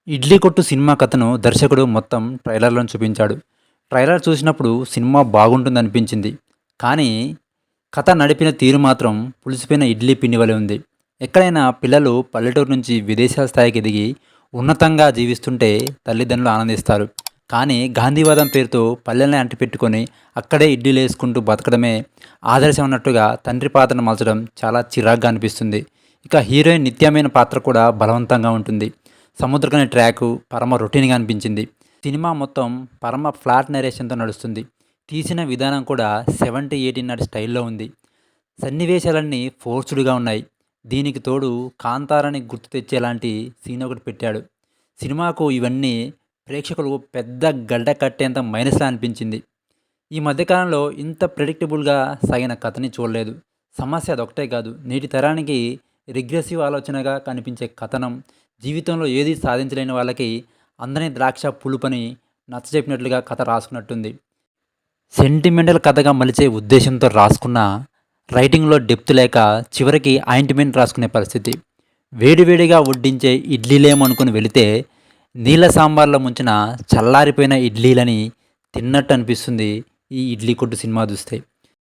'ఇడ్లీ కొట్టు' సినిమా కథను దర్శకుడు మొత్తం ట్రైలర్‌లో చూపించాడు. ట్రైలర్ చూసినప్పుడు సినిమా బాగుంటుందనిపించింది. కానీ కథ నడిపిన తీరు మాత్రం పులిసిపోయిన ఇడ్లీ పిండి వలె ఉంది. ఎక్కడైనా పిల్లలు పల్లెటూరు నుంచి విదేశాల స్థాయికి ఎదిగి ఉన్నతంగా జీవిస్తుంటే తల్లిదండ్రులు ఆనందిస్తారు. కానీ గాంధీవాదం పేరుతో పల్లెల్ని అంటిపెట్టుకొని అక్కడే ఇడ్లీలేసుకుంటూ బతకడమే ఆదర్శం అన్నట్టుగా తండ్రి పాత్రను మలచడం చాలా చిరాగ్గా అనిపిస్తుంది. ఇక హీరోయిన్ నిత్యమైన పాత్ర కూడా బలవంతంగా ఉంటుంది. సముద్రకని ట్రాకు పరమ రొటీన్‌గా అనిపించింది. సినిమా మొత్తం పరమ ఫ్లాట్ నరేషన్‌తో నడుస్తుంది. తీసిన విధానం కూడా 70, 80 నాటి స్టైల్‌లో ఉంది. సన్నివేశాలన్నీ ఫోర్స్‌డ్‌గా ఉన్నాయి. దీనికి తోడు 'కాంతార'ని గుర్తు తెచ్చేలాంటి సీన్ ఒకటి పెట్టాడు. సినిమాకు ఇవన్నీ ప్రేక్షకులు పెద్ద గడ్డ కట్టేంత మైనస్‌లా అనిపించింది. ఈ మధ్య కాలంలో ఇంత ప్రెడిక్టబుల్‌గా సాగిన కథని చూడలేదు. సమస్య అదొకటే కాదు. నేటి తరానికి రిగ్రెసివ్ ఆలోచనగా కనిపించే కథనం, జీవితంలో ఏది సాధించలేని వాళ్ళకి అందని ద్రాక్ష పులుపని నచ్చజెప్పినట్లుగా కథ రాసుకున్నట్టుంది. సెంటిమెంటల్ కథగా మలిచే ఉద్దేశంతో రాసుకున్న రైటింగ్‌లో డెప్త్ లేక చివరికి ఆయింట్‌మెంట్ రాసుకునే పరిస్థితి. వేడివేడిగా వడ్డించే ఇడ్లీలేమనుకుని వెళితే నీళ్ళ సాంబార్‌లో ముంచిన చల్లారిపోయిన ఇడ్లీలని తిన్నట్టు అనిపిస్తుంది ఈ 'ఇడ్లీ కొట్టు' సినిమా చూస్తే.